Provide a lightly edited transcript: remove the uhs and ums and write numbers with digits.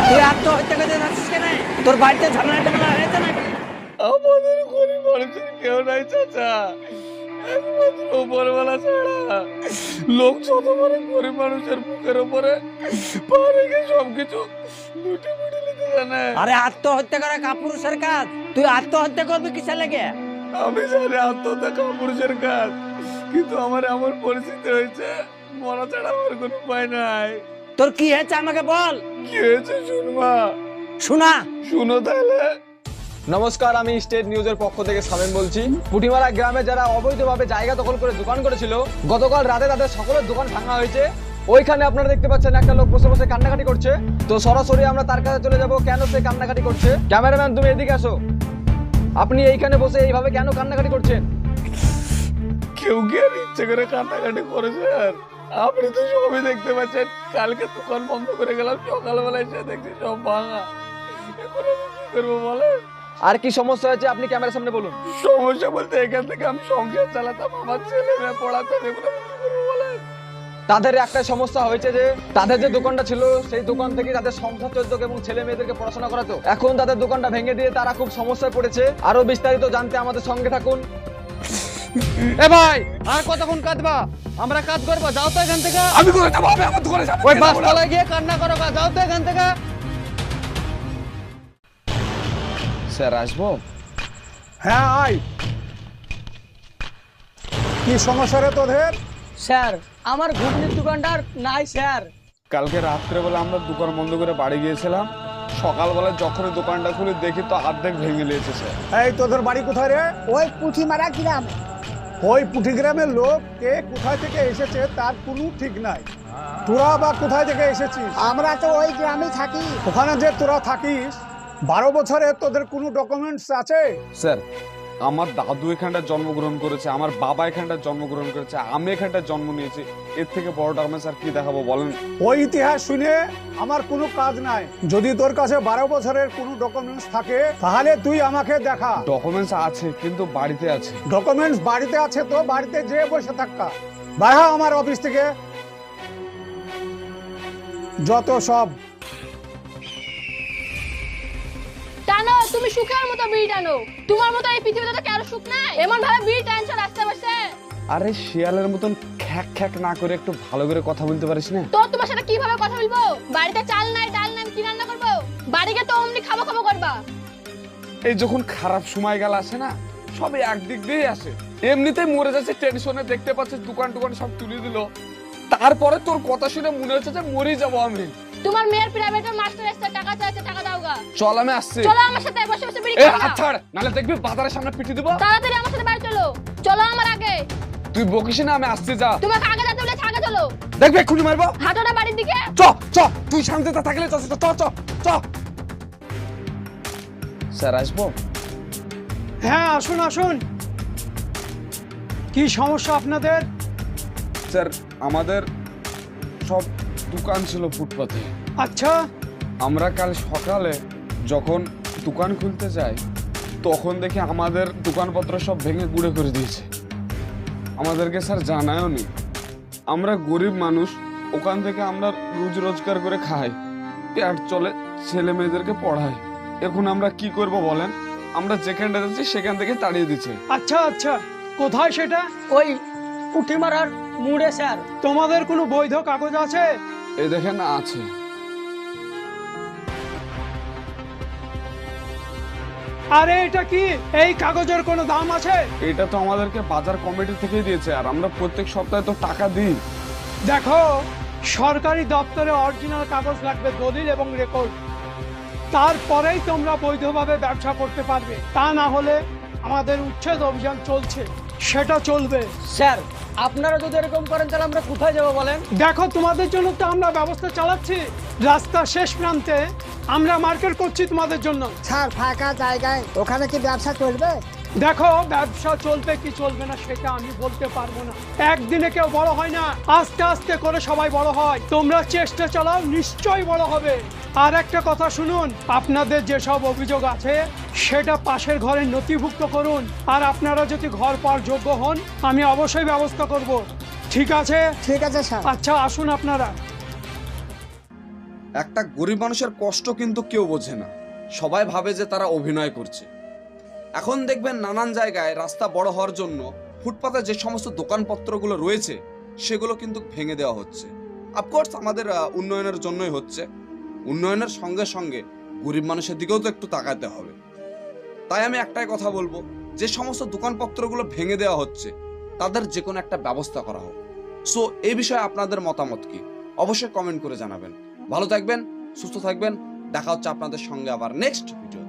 তুই আত্মহত্যা করতে যাচ্ছিস কেন? তোর বাড়িতে ঝামেলা টামেলা হয়েছে নাকি? আমাদের গরিব মানুষের কেউ নাই চাচা, একমাত্র উপরওয়ালা ছাড়া। লোক যত পারে গরিব মানুষের বুকের উপরে পা রেখে সবকিছু লুটে ফুটে নিতে জানে। আরে আত্মহত্যা করা কাপুরুষের কাজ, তুই আত্মহত্যা করবি কিসের লেগে? আমি জানি আত্মহত্যা কাপুরুষের কাজ, কিন্তু আমার এমন পরিস্থিতি হয়েছে মরা ছাড়া আমার কোনো উপায় নাই। তোর কি হয়েছে আমাকে বল। কি হয়েছে শুনবা? শোনা। শুনো তাহলে। নমস্কার, আমি স্টেট নিউজের পক্ষ থেকে সামেন বলছি। পুটিমারা গ্রামে যারা অবৈধভাবে জায়গা দখল করে দোকান করেছিল, গতকাল রাতে তাদের সকলের দোকান ভাঙা হয়েছে। ওইখানে আপনারা দেখতে পাচ্ছেন একটা লোক বসে বসে কান্নাকাটি করছে। তো সরাসরি আমরা তার কাছে চলে যাব, কেন সে কান্নাকাটি করছে। ক্যামেরাম্যান, তুমি এদিকে আসো। আপনি এইখানে বসে এইভাবে কেন কান্নাকাটি করছেন? কেউ কি আর ইচ্ছে করে কান্নাকাটি করেছে? আর আপনি তো সবই দেখতে পাচ্ছেন। কালকে দোকান বন্ধ করে গেলাম, সকালবেলা এসে দেখছি সব ভাঙা। এখন আমি কি করবো বলেন? আর কি সমস্যা হয়েছে আপনি ক্যামেরার সামনে বলুন। সমস্যা বলতে এখান থেকে আমি সংসার চালাতাম, আমার ছেলে মেয়ে পড়াতাম, এগুলো আমি কি করবো বলেন? তাদের একটা সমস্যা হয়েছে যে তাদের যে দোকানটা ছিল সেই দোকান থেকে তাদের সংসার চলত এবং ছেলে মেয়েদেরকে পড়াশোনা করাতো। এখন তাদের দোকানটা ভেঙে দিয়ে তারা খুব সমস্যায় পড়েছে। আরো বিস্তারিত জানতে আমাদের সঙ্গে থাকুন। এ ভাই, আর কতক্ষণ কাঁদবা? আমরা কাজ করবো, যাও তো এখান থেকে। আমি করে যাবো, আমি আমার দোকানে যাবো। ওই বাসতলায় গিয়ে কান্না করো, যাও তো এখান থেকে। স্যার, আসবো? হ্যাঁ আয়। কি সমস্যা রে তোদের? স্যার, আমার ঘুগনির দোকানটার নাই স্যার। কালকে রাত্রেবেলা আমরা দোকান বন্ধ করে বাড়ি গিয়েছিলাম, সকালবেলা যখনই দোকানটা খুলে দেখি তো অর্ধেক ভেঙে নিয়েছে স্যার। এই তোদের বাড়ি কোথায় রে? ওই পুঁথিমারা গ্রাম। ওই পুঠি গ্রামের লোক কে কোথায় থেকে এসেছে তার কোনো ঠিক নাই। তোরা বা কোথায় থেকে এসেছিস? আমরা তো ওই গ্রামে থাকি। ওখানে যে তোরা থাকিস 12 বছরে তোদের কোনো ডকুমেন্টস আছে? স্যার, আমার দাদু এখানটা জন্মগ্রহণ করেছে, আমার বাবা এখানটা জন্মগ্রহণ করেছে, আমি এখানটা জন্ম নিয়েছি। এর থেকে বড় ডকুমেন্ট স্যার কি দেখাবো বলেন? ওই ইতিহাস শুনে আমার কোনো কাজ নাই। যদি তোর কাছে 12 বছরের কোনো ডকুমেন্টস থাকে তাহলে তুই আমাকে দেখা। ডকুমেন্টস আছে কিন্তু বাড়িতে আছে। ডকুমেন্টস বাড়িতে আছে তো বাড়িতে যে বসে থাকা। বাড়া আমার অফিস থেকে যত সব। টানো, তুমি সুখের মতো বিড়ি টানো। তোমার মতো এই পৃথিবীতে তো কারো সুখ নাই। এমন ভাবে বিড়ি টানছো রাস্তা বসে। আরে শিয়ালের মতন খ্যাক খ্যাক না করে একটু ভালো করে কথা বলতে পারিস না? তো তোমার সাথে কিভাবে কথা বলবো? বাড়িতে চাল নাই, ডাল নাই, কি রান্না করবো? বাড়িতে তো অমনি খাবো খাবো করবা। এই যখন খারাপ সময় গেল আসে না, সবই একদিক দিয়েই আসে। এমনিতেই মরে যাচ্ছে টেনশনে, দেখতে পাচ্ছিস দোকান টোকান সব তুলে দিল। তারপরে তোর কথা শুনে মনে হচ্ছে যে মরেই যাবো আমি। তোমার মেয়ের প্রাইভেটের মাস্টার এসে টাকা চাইছে, টাকা দাওগা। চল আমি আসছি। চলো আমার সাথে বসে বসে বিড়ি এ খাও। হাত ছাড়, নালে দেখবি বাজারের সামনে পিটি দেবো। তাড়াতাড়ি আমার সাথে বাড়ি চলো। চলো আমার আগে। তুই বকিস না, আমি আসছি, যা। তোমাকে আগে যেতে বলে আগে চলো। দেখবি এক্ষুনি মারবো। হাঁটো না বাড়ির দিকে। চ চ, তুই শান্তিতে থাকলে চ চ চ চ। স্যার, আসবো? হ্যাঁ আসুন আসুন। কি সমস্যা আপনাদের? স্যার, আমাদের সব দোকান ছিল ফুটপাথে। আচ্ছা, আমরা কাল সকালে যখন দোকান খুলতে যাই তখন দেখি আমাদের দোকানপত্র সব ভেঙে গুঁড়ে করে দিয়েছে। আমাদেরকে স্যার জানায়ও নি। আমরা গরিব মানুষ, ওখান থেকে আমরা রোজ রোজগার করে খাই, পেট চলে, ছেলে মেয়েদেরকে পড়াই। এখন আমরা কি করব বলেন? আমরা যেখানটা যাচ্ছি সেখান থেকে তাড়িয়ে দিচ্ছে। আচ্ছা আচ্ছা, কোথায় সেটা? ওই পুঁটিমারার মুড়ে স্যার। তোমাদের কোনো বৈধ কাগজ আছে? এই দেখেন আছে। আরে এটা কি? এই কাগজের কোনো দাম আছে? এটা তো আমাদেরকে বাজার কমিটি থেকেই দিয়েছে, আর আমরা প্রত্যেক সপ্তাহে তো টাকা দিই। দেখো, সরকারি দপ্তরে অরিজিনাল কাগজ লাগবে, দলিল এবং রেকর্ড। তারপরেই তোমরা বৈধভাবে ব্যবসা করতে পারবে। তা না হলে আমাদের উচ্ছেদ অভিযান চলছে, সেটা চলবে। স্যার, আপনারা যদি এরকম করেন তাহলে আমরা কোথায় যাবো বলেন? দেখো, তোমাদের জন্য তো আমরা ব্যবস্থা চালাচ্ছি। রাস্তার শেষ প্রান্তে আমরা মার্কেট করছি তোমাদের জন্য। স্যার, ফাঁকা জায়গায় ওখানে কি ব্যবসা চলবে? দেখো, ব্যবসা চলবে কি চলবে না সেটা আমি বলতে পারবো না। একদিনে কেউ বড় হয় না, আস্তে আস্তে করে সবাই বড় হয়। তোমরা চেষ্টা চালাও, নিশ্চয়ই বড় হবে। আর একটা কথা শুনুন, আপনাদের যেসব অভিযোগ আছে সেটা পাশের ঘরে নথিভুক্ত করুন। আর আপনারা যদি ঘর পাওয়ার যোগ্য হন আমি অবশ্যই ব্যবস্থা করব। ঠিক আছে? ঠিক আছে স্যার। আচ্ছা, আসুন আপনারা। একটা গরিব মানুষের কষ্ট কিন্তু কেউ বোঝে না, সবাই ভাবে যে তারা অভিনয় করছে। এখন দেখবেন নানান জায়গায় রাস্তা বড় হওয়ার জন্য ফুটপাতে যে সমস্ত দোকানপত্রগুলো রয়েছে সেগুলো কিন্তু ভেঙে দেওয়া হচ্ছে। অফকোর্স আমাদের উন্নয়নের জন্যই হচ্ছে, উন্নয়নের সঙ্গে সঙ্গে গরিব মানুষের দিকেও তো একটু তাকাতে হবে। তাই আমি একটাই কথা বলবো, যে সমস্ত দোকানপত্রগুলো ভেঙে দেওয়া হচ্ছে তাদের যে কোনো একটা ব্যবস্থা করা হোক। সো এই বিষয়ে আপনাদের মতামত কি অবশ্যই কমেন্ট করে জানাবেন। ভালো থাকবেন, সুস্থ থাকবেন, দেখা হচ্ছে আপনাদের সঙ্গে আবার নেক্সট ভিডিও।